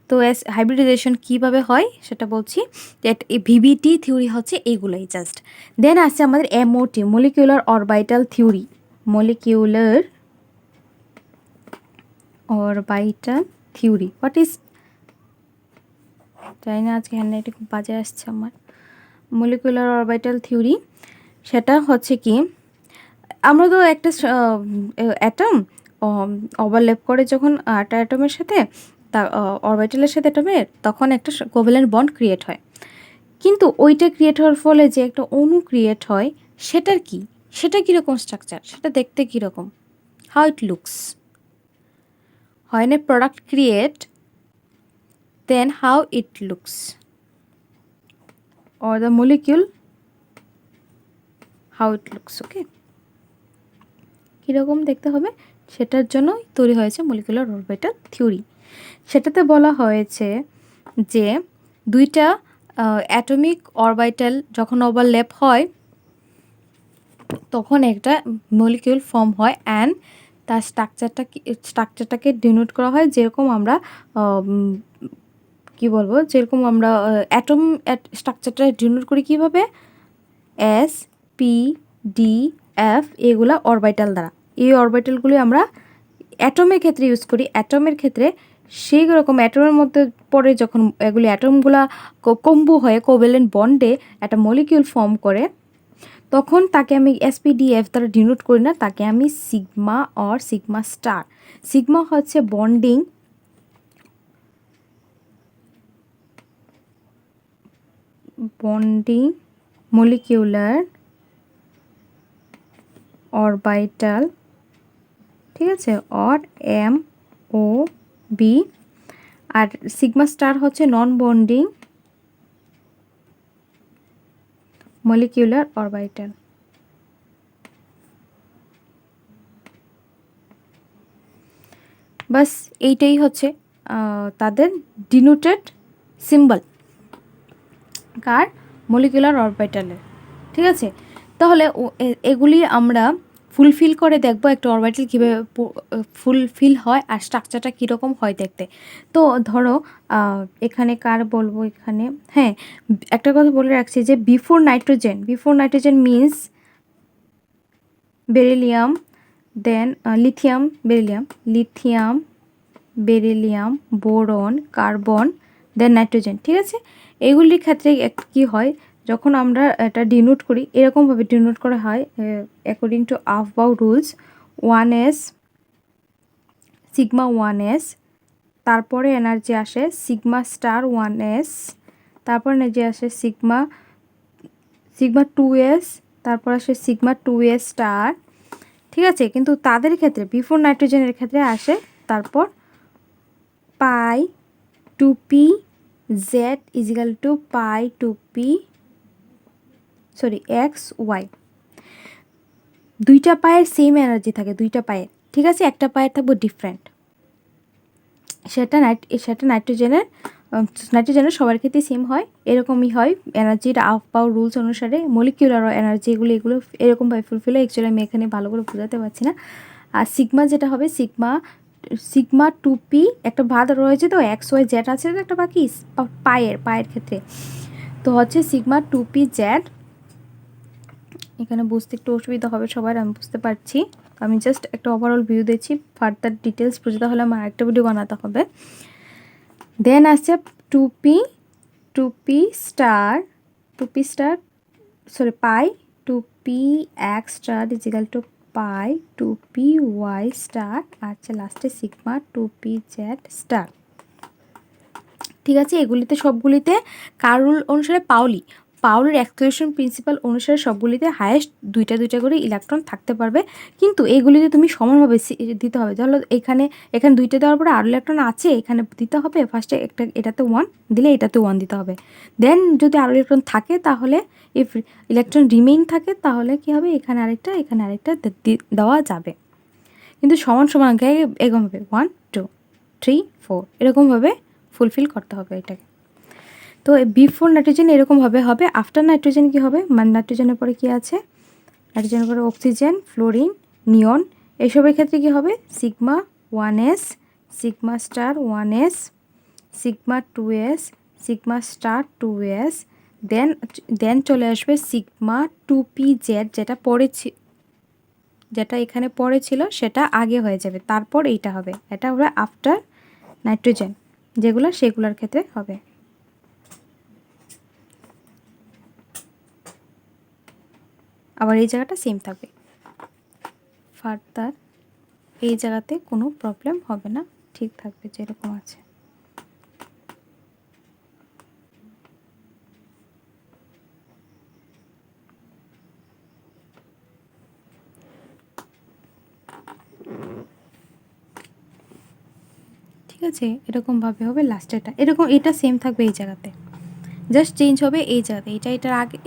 তো হাইব্রিডাইজেশন কীভাবে হয় সেটা বলছি। ভিভিটি থিওরি হচ্ছে এইগুলোই জাস্ট। দেন আছে আমাদের MOT, molecular orbital theory, molecular orbital theory. What is, জানি না আজকে হ্যান্ডরাইটিং খুব বাজে আসছে আমার। মলিকুলার অরবিটাল থিওরি সেটা হচ্ছে কি, আমরা তো একটা অ্যাটম ওভারল্যাপ করে যখন একটা অ্যাটমের সাথে, তা অরবিটালের সাথে অ্যাটমের, তখন একটা কোভ্যালেন্ট বন্ড ক্রিয়েট হয়। কিন্তু ওইটা ক্রিয়েট হওয়ার ফলে যে একটা অণু ক্রিয়েট হয়, সেটার কি, সেটা কীরকম স্ট্রাকচার, সেটা দেখতে কীরকম, how it looks. When a product create, then how it looks, or the molecule how it looks. Okay, কীরকম দেখতে হবে সেটার জন্যই তৈরি হয়েছে মলিকুলার অরবিটাল থিওরি। সেটাতে বলা হয়েছে যে দুইটা অ্যাটমিক অরবিটাল যখন ওভারল্যাপ হয় তখন একটা মলিকিউল ফর্ম হয়, অ্যান্ড তার স্ট্রাকচারটাকে ডিনোট করা হয় যেরকম আমরা কি বলবো, যেরকম আমরা অ্যাটম স্ট্রাকচারটা ডিনোট করি কীভাবে, এস, পি, ডি, এফ, এগুলা অরবিটাল দ্বারা। এই অরবিটালগুলি আমরা অ্যাটমের ক্ষেত্রে ইউজ করি। অ্যাটমের ক্ষেত্রে সেই রকম অ্যাটমের মধ্যে পরে যখন এগুলি অ্যাটমগুলা কম্বু হয়ে কোভ্যালেন্ট বন্ডে একটা মলিকিউল ফর্ম করে, তখন তাকে আমি এসপিডিএফ দ্বারা ডিনোট করি না, তাকে আমি sigma or sigma star. Sigma হচ্ছে বন্ডিং, মলিকিউলার অরবিটাল, ঠিক আছে, অর MOB। আর সিগমা স্টার হচ্ছে নন বন্ডিং মলিকিউলার অরবিটাল। বাস এইটাই হচ্ছে তাদের ডিনোটেড সিম্বল কার, মলিকুলার অরবিটালের। ঠিক আছে, তাহলে এগুলি আমরা ফুলফিল করে দেখব একটা অরবিটাল কীভাবে ফুলফিল হয় আর স্ট্রাকচারটা কীরকম হয় দেখতে। তো ধরো এখানে কার বলবো, এখানে হ্যাঁ একটা কথা বলে রাখছি যে বিফোর নাইট্রোজেন মিন্স বেরিলিয়াম, দেন বেরিলিয়াম, বোরন, কার্বন, দেন নাইট্রোজেন। ঠিক আছে, এগুলির ক্ষেত্রে কি হয়, যখন আমরা এটা ডিনোট করি এরকমভাবে ডিনোট করা হয় according to Aufbau rules. 1s, sigma 1s, তারপরে এনার্জি আসে সিগমা স্টার 1s, তারপর এনার্জি আসে সিগমা 2s, তারপর আসে সিগমা 2s স্টার। ঠিক আছে, কিন্তু তাদের ক্ষেত্রে বিফোর নাইট্রোজেনের ক্ষেত্রে আসে তারপর পাই 2p z is equal to pi 2p xy। দুইটা পায়ের সেম এনার্জি থাকে, দুইটা পায়ের, ঠিক আছে, একটা পায়ের থাকবে ডিফারেন্ট। সেটা নাইট্রোজেনের সবার ক্ষেত্রে সেম হয়, এরকমই হয় এনার্জির আফবাউ রুলস অনুসারে। মলিকিউলার এনার্জি এগুলো এরকমভাবে ফুলফিল হয়। অ্যাকচুয়ালি আমি এখানে ভালো করে বোঝাতে পারছি না। আর সিগমা যেটা হবে সিগমা 2p, একটা ভাগ রয়েছে তো XY Z আছে তো একটা বাকি পায়ের ক্ষেত্রে, তো হচ্ছে সিগমা 2p z। এখানে বুঝতে একটু অসুবিধা হবে সবার, আমি বুঝতে পারছি। আমি জাস্ট একটা ওভারঅল ভিউ দিচ্ছি, ফার্দার ডিটেলস বুঝতে হলে আমার আরেকটা ভিডিও বানাতে হবে। দেন আসছে 2p star pi 2p x star equal to pi 2p y star, আচ্ছা লাস্টে সিগমা 2p z স্টার। ঠিক আছে, এগুলিতে সবগুলিতে কার রুল অনুসারে, পাউলির এক্সক্লুশন প্রিন্সিপাল অনুসারে সবগুলিতে হায়েস্ট দুইটা করে ইলেকট্রন থাকতে পারবে, কিন্তু এগুলিতে তুমি সমানভাবে দিতে হবে। ধরো এখানে দুইটা দেওয়ার পরে আরও ইলেকট্রন আছে, এখানে দিতে হবে ফার্স্টে এটাতে 1 দিলে এটাতে 1 দিতে হবে। দেন যদি আরও ইলেকট্রন থাকে তাহলে ইফ ইলেকট্রন রিমেইন থাকে তাহলে কি হবে, এখানে আরেকটা দেওয়া যাবে। কিন্তু সমান এরকম হবে 1 2 3 4 এরকমভাবে ফুলফিল করতে হবে এটাকে। তো বিফোর নাইট্রোজেন এরকমভাবে হবে। আফটার নাইট্রোজেন কী হবে, মানে নাইট্রোজেনের পরে কী আছে, নাইট্রোজেনের পরে অক্সিজেন, ফ্লোরিন, নিয়ন, এসবের ক্ষেত্রে কী হবে, sigma 1s, sigma star 1s, sigma 2s, sigma star 2s, দেন চলে আসবে সিগমা 2pz, যেটা এখানে পরে ছিল সেটা আগে হয়ে যাবে, তারপর এইটা হবে, এটা হবে আফটার নাইট্রোজেন, সেগুলোর ক্ষেত্রে হবে। আবার এই জায়গাটা সেম থাকবে, ফার্দার এই জায়গাতে কোনো প্রবলেম হবে না, ঠিক থাকবে যেরকম আছে। ঠিক আছে, এরকমভাবে হবে লাস্টেরটা, এটা সেম থাকবে এই জায়গাতে, জাস্ট চেঞ্জ হবে এই জায়গাতে,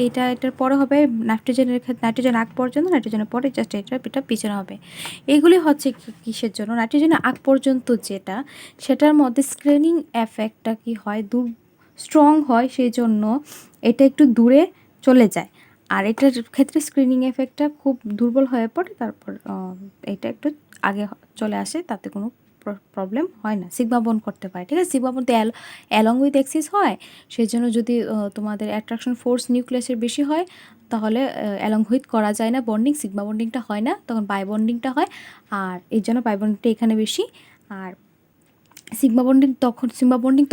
এটার পরে হবে নাইট্রোজেনের ক্ষেত্রে, নাইট্রোজেন আগ পর্যন্ত, নাইট্রোজেনের পরে জাস্ট এটা পিছনে হবে। এইগুলি হচ্ছে কিসের জন্য, নাইট্রোজেনের আগ পর্যন্ত সেটার মধ্যে স্ক্রিনিং এফেক্টটা কি হয়, স্ট্রং হয়, সেই জন্য এটা একটু দূরে চলে যায়। আর এটার ক্ষেত্রে স্ক্রিনিং এফেক্টটা খুব দুর্বল হয়ে পড়ে, তারপর এটা একটু আগে চলে আসে, তাতে কোনো প্রবলেম হয় না, সিগমা বন্ড করতে পারে। ঠিক আছে, sigma bond along with axis হয়, সেই জন্য যদি তোমাদের অ্যাট্রাকশন ফোর্স নিউক্লিয়াসের বেশি হয় তাহলে অ্যালং উইথ করা যায় না বন্ডিং, সিগমা বন্ডিংটা হয় না, তখন বাই বন্ডিংটা হয়, আর এই জন্য বাই বন্ডিংটা এখানে বেশি। আর সিগমা বন্ডিং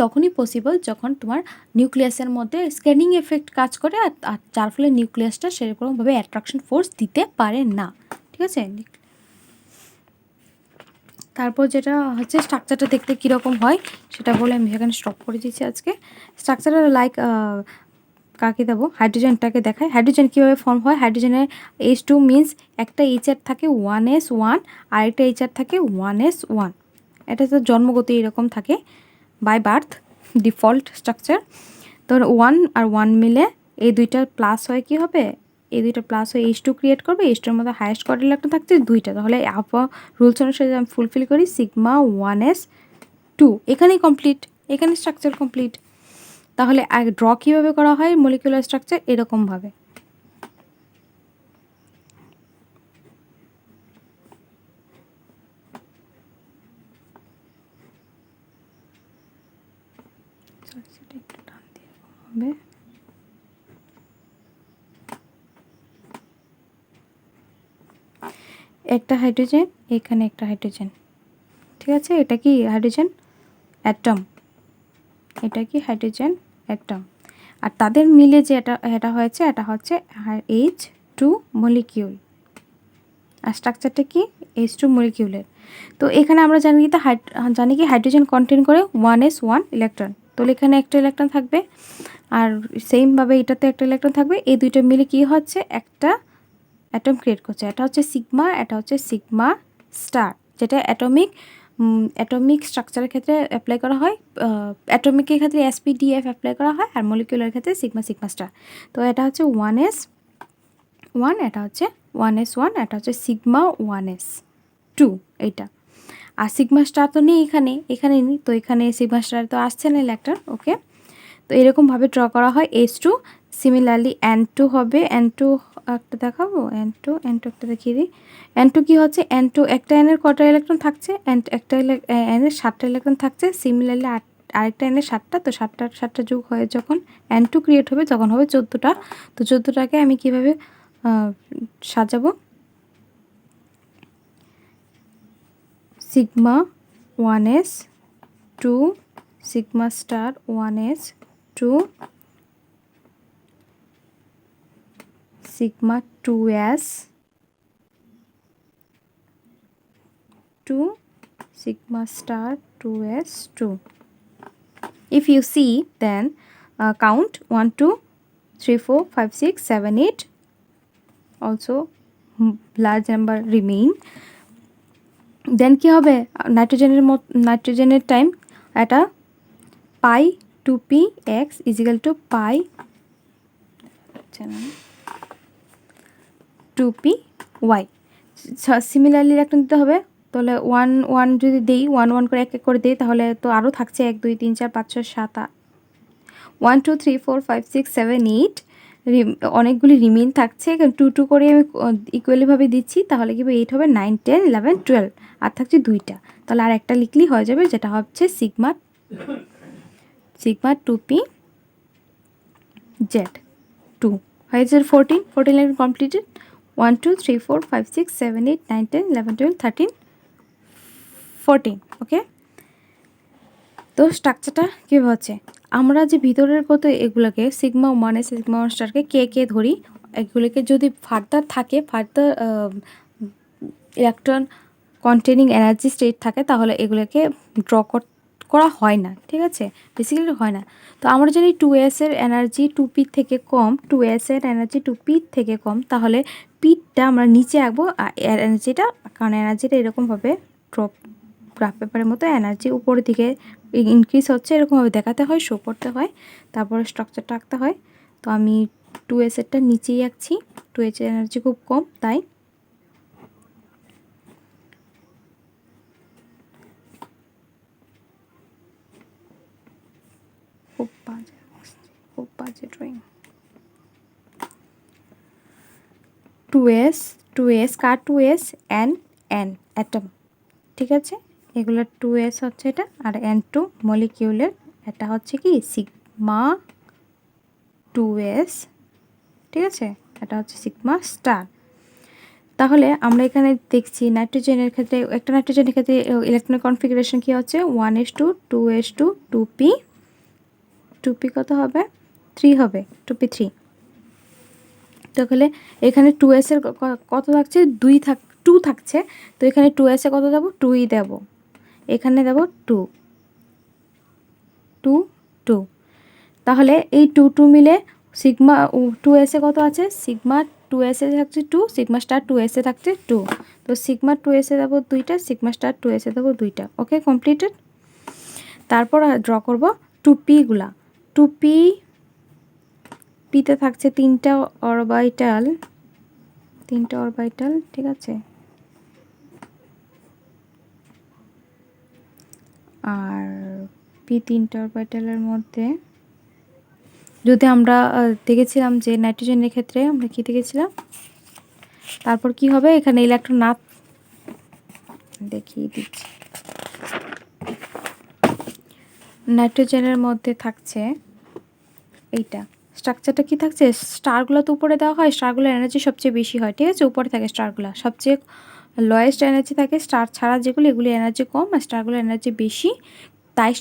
তখনই পসিবল যখন তোমার নিউক্লিয়াসের মধ্যে স্ক্যানিং এফেক্ট কাজ করে, আর যার ফলে নিউক্লিয়াসটা সেরকমভাবে অ্যাট্রাকশন ফোর্স দিতে পারে না। ঠিক আছে, তারপর যেটা হচ্ছে স্ট্রাকচারটা দেখতে কীরকম হয় সেটা বলে আমি এখানে স্টপ করে দিচ্ছি আজকে। স্ট্রাকচারটা লাইক কাকে দেবো, হাইড্রোজেনটাকে দেখায়। হাইড্রোজেন কীভাবে ফর্ম হয়, হাইড্রোজেনের H2 মিনস একটা এইচআর থাকে 1s1, আর একটা এইচআর থাকে 1s1, এটা তো জন্মগত এরকম থাকে, বাই বার্থ ডিফল্ট স্ট্রাকচার। তো 1 আর 1 মিলে এই দুইটা প্লাস হয়, কি হবে, এই দুইটা প্লাস হয়ে H2 ক্রিয়েট করবে, H2 এর মধ্যে হায়েস্ট কোয়ার্টার ইলেকট্রন থাকছে দুইটা, তাহলে রুলস অনুসারে আমি ফুলফিল করি সিগমা 1s2, এখানেই কমপ্লিট, এখানে স্ট্রাকচার কমপ্লিট। তাহলে ড্র কীভাবে করা হয় মলিকুলার স্ট্রাকচার, এরকমভাবে। একটা হাইড্রোজেন, এখানে একটা হাইড্রোজেন, ঠিক আছে, এটা কি হাইড্রোজেন অ্যাটম, এটা কি হাইড্রোজেন অ্যাটম, আর তাদের মিলে যে এটা হয়েছে, এটা হচ্ছে H2 মলিকিউল, আর স্ট্রাকচারটা কি H2 মলিকিউলের। তো এখানে আমরা জানি কি হাইড্রোজেন কন্টেন করে 1s1 ইলেকট্রন, তো এখানে একটা ইলেকট্রন থাকবে, আর সেমভাবে এটাতে একটা ইলেকট্রন থাকবে, এই দুইটা মিলে কি হচ্ছে, একটা অ্যাটম ক্রিয়েট করছে, এটা হচ্ছে সিগমা, এটা হচ্ছে সিগমা স্টার, যেটা অ্যাটমিক স্ট্রাকচারের ক্ষেত্রে অ্যাপ্লাই করা হয়, অ্যাটমিকের ক্ষেত্রে SPDF অ্যাপ্লাই করা হয়, আর মলিকুলার ক্ষেত্রে সিগমা স্টার। তো এটা হচ্ছে 1s1, এটা হচ্ছে 1s1, এটা হচ্ছে সিগমা 1s2 এইটা। আর সিগমা স্টার তো নেই এখানে নেই, তো এখানে সিগমা স্টার তো আসছে না ইলেকট্রন, ওকে। তো এরকমভাবে ড্র করা হয় H2। সিমিলারলি N2 হবে, N2 একটা দেখাবো, N2 একটা দেখিয়ে দিই। N2 কী হচ্ছে, N2 একটা এনের কটা ইলেকট্রন থাকছে, একটা এনের 7টা ইলেকট্রন থাকছে, সিমিলারলি আরেকটা এনের 7টা, তো 7টা যোগ হয়ে যখন N2 ক্রিয়েট হবে তখন হবে 14টা। তো 14টাকে আমি কীভাবে সাজাবো, sigma 1s2, sigma star 1s2, sigma 2s2, sigma star 2s2. If you see, then count 1 2 3 4 5 6 7 8 also large number remain. দেন কি হবে, নাইট্রোজেনের টাইম এটা পাই 2p x is equal to pi 2p y। Similarly electron দিতে হবে, তাহলে 1 1 যদি দিই 1 1 করে এক এক করে দিই তাহলে তো আরও থাকছে 1 2 3 4 5 6 7 1 2 3 4 5 6 7 8 অনেকগুলি রিমেইন থাকছে, 2 2 করে আমি ইকুয়ালিভাবে দিচ্ছি, তাহলে কি 8 হবে 9 10 11 12 আর থাকছে দুইটা, তাহলে আর একটা লিখলেই হয়ে যাবে, যেটা হচ্ছে সিগমা 2p z 2 হয়ে যাবে 14 14 লেভেল কমপ্লিটেড। 1 2 3 4 5 6 7 8 9 10 11 12 13 14 ওকে। তো স্ট্রাকচারটা কীভাবে হচ্ছে, আমরা যে ভিতরের কত এগুলোকে সিগমা 1 সিগমা 1 স্টারকে কে ধরি, এগুলোকে যদি ফার্দার থাকে further electron containing energy state থাকে তাহলে এগুলোকে ড্র করা হয় না, ঠিক আছে, বেসিক্যালি হয় না। তো আমরা যদি 2s এর এনার্জি 2p থেকে কম, 2s এর এনার্জি 2p থেকে কম, তাহলে পিটা আমরা নিচে আঁকবো আর এনার্জিটা, কারণ এনার্জিটা এরকমভাবে ড্রপ গ্রাফ পেপারের মতো এনার্জি উপরের দিকে ইনক্রিজ হচ্ছে এরকমভাবে দেখাতে হয়, শো করতে হয়, তারপরে স্ট্রাকচারটা আঁকতে হয়। তো আমি 2s এরটা নিচেই আঁকছি, 2s এর এনার্জি খুব কম তাই। খুব বাজে ড্রয়িং। 2s কার 2s n অ্যাটম, ঠিক আছে, এগুলো 2s হচ্ছে এটা, আর n2 মলিকিউলের, এটা হচ্ছে কি সিগমা 2s, ঠিক আছে, এটা হচ্ছে সিগমা স্টার। তাহলে আমরা এখানে দেখছি নাইট্রোজেনের ক্ষেত্রে, একটা নাইট্রোজেনের ক্ষেত্রে ইলেকট্রনিক কনফিগারেশন কী হচ্ছে 1s2 2s2 2p কত হবে 3 হবে 2p 3। তাহলে এখানে 2s এর কত থাকছে 2 থাকছে, তো এখানে 2s এ কত দেবো 2ই দেব, এখানে দেব 2 2 2, তাহলে এই 2 2 মিলে সিগমা 2s এ কত আছে, সিগমা 2s এ থাকছে 2, সিগমা স্টার 2s এ থাকছে 2, তো সিগমা 2s এ দেবো 2টা, সিগমা স্টার 2s এ দেবো 2টা, ওকে কমপ্লিটেড। তারপর ড্র করব 2p গুলা, 2p পিতে থাকছে 3টা অরবিটাল, ঠিক আছে, আর পি 3টা অরবিটালের মধ্যে যদি আমরা দেখেছিলাম যে নাইট্রোজেনের ক্ষেত্রে আমরা কী দেখেছিলাম, তারপর কি হবে এখানে ইলেকট্রন না দেখিয়ে দিচ্ছি, নাইট্রোজেনের মধ্যে থাকছে এইটা স্ট্রাকচারটা কি থাকছে, স্টারগুলো তো উপরে দেওয়া হয়, স্টারগুলোর এনার্জি সবচেয়ে বেশি হয়, ঠিক আছে, উপরে থাকে স্টারগুলো, সবচেয়ে লোয়েস্ট এনার্জি থাকে স্টার ছাড়া যেগুলো, এগুলি এনার্জি কম আর স্টারগুলোর এনার্জি বেশি, তাই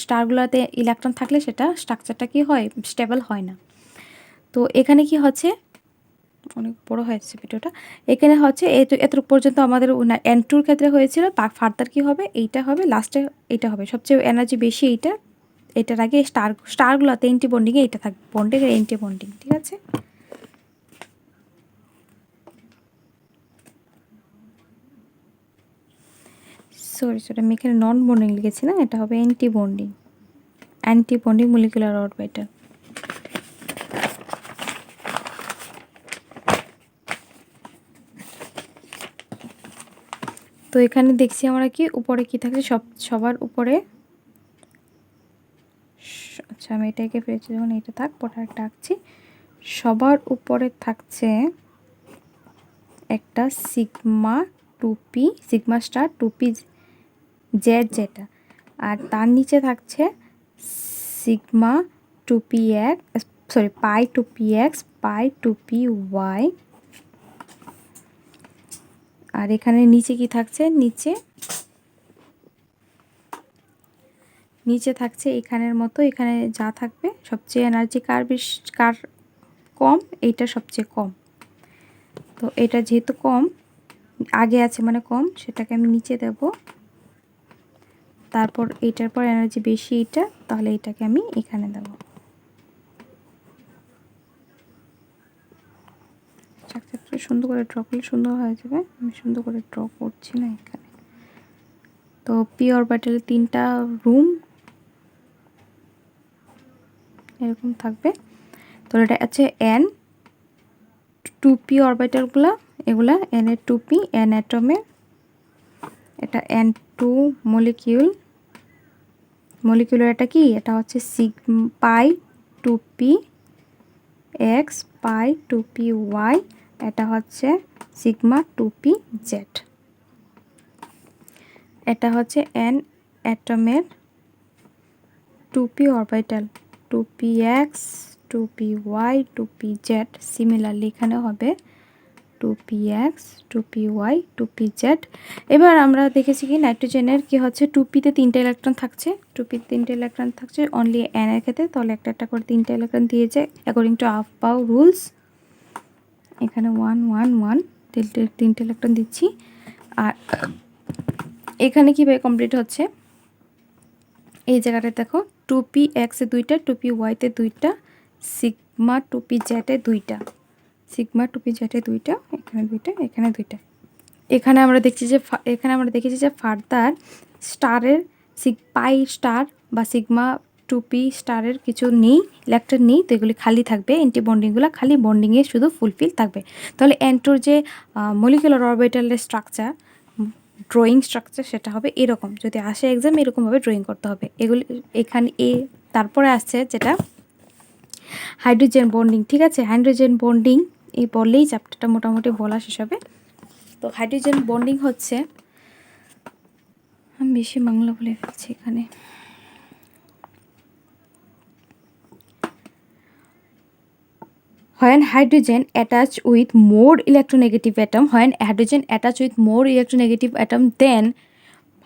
স্টারগুলোতে ইলেকট্রন থাকলে সেটা স্ট্রাকচারটা কি হয় স্টেবল হয় না। তো এখানে কি হচ্ছে, অনেক বড় হয়েছে ভিডিওটা, এখানে হচ্ছে এতটুকু পর্যন্ত আমাদের n2 ক্ষেত্রে হয়েছিল, ফার্দার কি হবে এইটা হবে, লাস্টে এইটা হবে সবচেয়ে এনার্জি বেশি, এটার আগে স্টারগুলোতে এন্টি বন্ডিংয়ে এটা থাকবে, বন্ডিং আর এন্টি বন্ডিং, ঠিক আছে। সরি আমি এখানে নন বন্ডিং লিখেছি না, এটা হবে অ্যান্টি বন্ডিং মলিকুলার অরবিটাল। তো এখানে দেখছি আমরা কি উপরে কি থাকছে, সবার উপরে, আচ্ছা আমি এটাকে ফেলেছি যখন এটা থাক, পরে একটা আঁকছি, সবার উপরে থাকছে একটা sigma 2p, sigma star 2p Z যেটা, আর তার নিচে থাকছে সিগমা 2px, সরি পাই 2px, পাই 2py, আর এখানে নিচে কি থাকছে, নিচে থাকছে এখানের মতো, এখানে যা থাকবে সবচেয়ে এনার্জি কার কম, এইটা সবচেয়ে কম, তো এটা যেহেতু কম আগে আছে মানে কম, সেটাকে আমি নিচে দেব, তারপর এইটার পর এনার্জি বেশি এইটা, তাহলে এটাকে আমি এখানে দেব, স্ট্রাকচারটা সুন্দর করে ড্র করলে সুন্দর হয়ে যাবে। আমি সুন্দর করে ড্র করছি না এখানে। তো পি অরবিটালে 3টা রুম এরকম থাকবে। তো এটা আছে n 2p অরবিটালগুলো, এগুলা n এর 2p, n অ্যাটমের, এটা n2 মলিকিউলার এটা কি, এটা হচ্ছে পাই 2p x পাই 2p y, এটা হচ্ছে সিগমা 2p z। এটা হচ্ছে n অ্যাটমের 2p orbital 2px 2py 2pz। Similarly এখানে হবে 2px 2py 2pz। এবার আমরা দেখেছি কি নাইট্রোজেনের কি হচ্ছে 2pতে 3টা ইলেকট্রন থাকছে, 2pতে 3টা ইলেকট্রন থাকছে অনলি n এর ক্ষেত্রে, তাহলে একটা একটা করে 3টা ইলেকট্রন দিয়েছে অ্যাকর্ডিং টু আফবাউ রুলস। এখানে 1 1 1 3টে ইলেকট্রন দিচ্ছি। আর এখানে কীভাবে কমপ্লিট হচ্ছে, এই জায়গাটা দেখো 2px এ 2টা, 2py তে 2টা, সিগমা 2pz এ 2টা, সিগমা 2pz এ 2টা, এখানে 2টা, এখানে 2টা। এখানে আমরা দেখেছি যে ফার্দার স্টারের পাই স্টার বা সিগমা 2p স্টারের কিছু নেই, ইলেকট্রন নেই, তো এগুলি খালি থাকবে, এন্টি বন্ডিংগুলো খালি বন্ডিংয়ে শুধু ফুলফিল থাকবে। তাহলে n2 যে মলিকুলার অরবিটালের স্ট্রাকচার, ড্রয়িং স্ট্রাকচার সেটা হবে এরকম। যদি আসে এক্সাম এরকমভাবে ড্রয়িং করতে হবে এগুলি। এখানে তারপরে আসছে যেটা হাইড্রোজেন বন্ডিং, ঠিক আছে। হাইড্রোজেন বন্ডিং এই বললেই চ্যাপ্টারটা মোটামুটি বলা শেষ হবে। তো হাইড্রোজেন বন্ডিং হচ্ছে, আমি বেশি বাংলা বলে ফেলছি এখানে। When hydrogen attach with more electronegative atom, then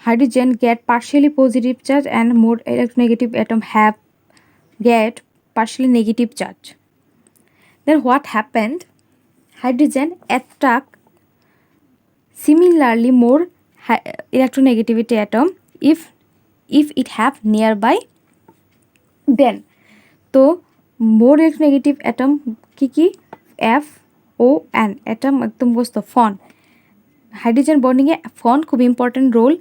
hydrogen get partially positive charge and more electronegative atom get partially negative charge. Then what happened? Hydrogen attract similarly more electronegativity atom if it have nearby. Then তো more electronegative atom কি F O N atom একদম বসতো ফন। Hydrogen বন্ডিংয়ে ফন খুব important role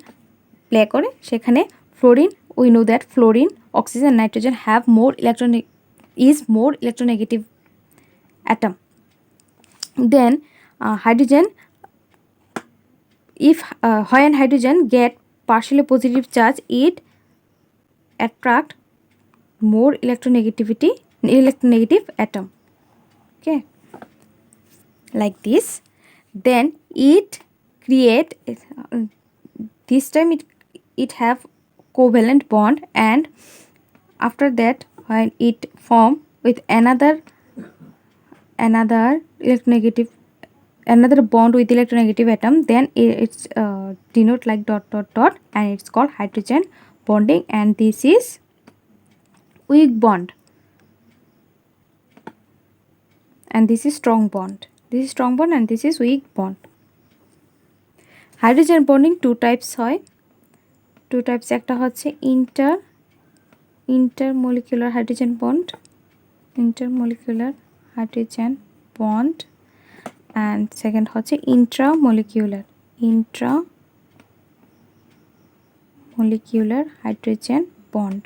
play করে। সেখানে fluorine, we know that fluorine, oxygen, nitrogen have more electronegative atom. Then hydrogen, when hydrogen get partially positive charge, it attract more electronegative atom, okay, like this. Then it create this time it have covalent bond, and after that when it form with another bond with electronegative atom, then it's denote like dot dot dot, and it's called hydrogen bonding. And this is weak bond, and this is strong bond. This is strong bond and this is weak bond. Hydrogen bonding two types হয়, two types, একটা হচ্ছে intermolecular hydrogen bond, and second হচ্ছে intramolecular hydrogen bond.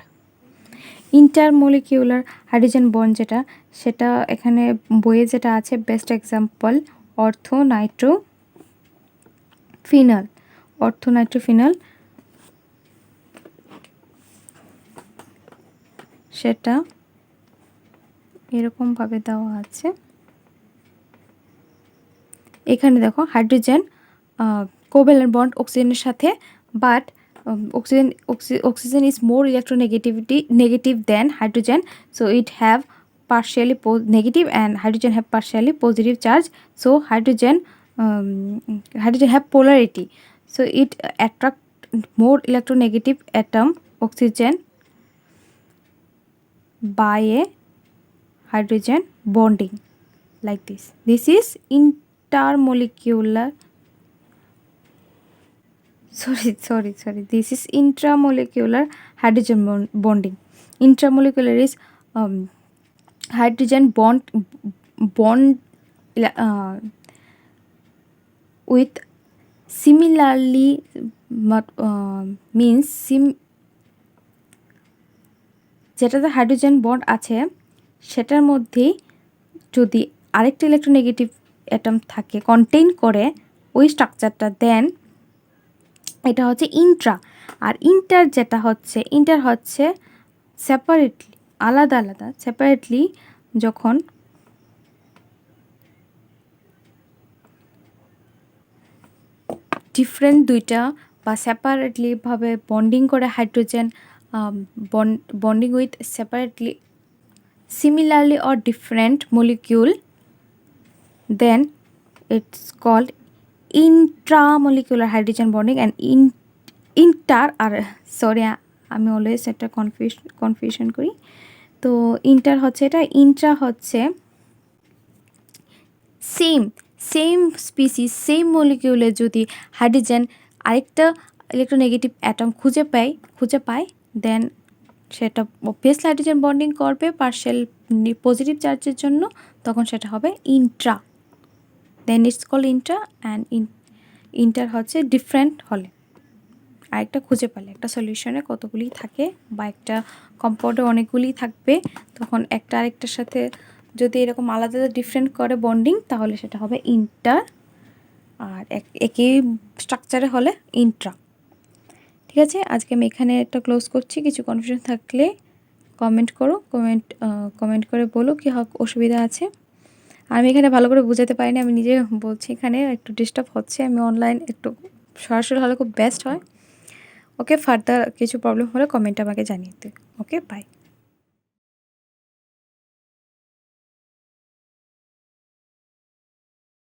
Intermolecular hydrogen bond যেটা, সেটা এখানে বইয়ে যেটা আছে বেস্ট এক্সাম্পল অর্থোনাইট্রোফিনল, সেটা এরকমভাবে দেওয়া আছে। এখানে দেখো হাইড্রোজেন কোভ্যালেন্ট বন্ড অক্সিজেনের সাথে, but oxygen is more negative than hydrogen, so it have partially negative and hydrogen have partially positive charge. So hydrogen have polarity, so it attract more electronegative atom oxygen by a hydrogen bonding, like this. This is intermolecular, sorry, this is intramolecular hydrogen bonding. Intramolecular is hydrogen bond with similarly means যেটাতে hydrogen bond আছে সেটার মধ্যেই যদি আরেকটা electronegative atom থাকে contain করে ওই স্ট্রাকচারটা, দেন এটা হচ্ছে ইন্ট্রা। আর ইন্টার হচ্ছে সেপারেটলি, আলাদা আলাদা সেপারেটলি যখন ডিফারেন্ট দুইটা বা সেপারেটলিভাবে বন্ডিং করে hydrogen bonding with separately similarly or different molecule, then it's called intramolecular hydrogen bonding and আমি অলওয়েজ একটা কনফিউশন করি। তো ইন্টার হচ্ছে এটা, ইন্ট্রা হচ্ছে সেম স্পিসিস সেম মলিকিউলে যদি হাইড্রোজেন আরেকটা ইলেকট্রোনেগেটিভ অ্যাটম খুঁজে পায় দেন সেটা অবভিয়াসলি হাইড্রোজেন বন্ডিং করবে পার্শিয়াল পজিটিভ চার্জের জন্য, তখন সেটা হবে intra, then it's call intra. And inter হচ্ছে ডিফারেন্ট হলে, আরেকটা খুঁজে পেলে, একটা সলিউশনে কতগুলি থাকে বা একটা কম্পাউন্ডে অনেকগুলি থাকবে, তখন একটা আরেকটার সাথে যদি এরকম আলাদা ডিফারেন্ট করে বন্ডিং তাহলে সেটা হবে ইন্টার, আর একই স্ট্রাকচারে হলে ইন্ট্রা। ঠিক আছে, আজকে আমি এখানে একটা ক্লোজ করছি। কিছু কনফিউশন থাকলে কমেন্ট করো, কমেন্ট করে বলো কি অসুবিধা আছে। আমি এখানে ভালো করে বোঝাতে পারিনি, আমি নিজে বলছি, এখানে একটু ডিস্টার্ব হচ্ছে। আমি অনলাইন একটু সরাসরি হলে খুব বেস্ট হয়। ওকে, ফার্দার কিছু প্রবলেম হলে কমেন্ট আমাকে জানিয়ে দিও। ওকে, বাই।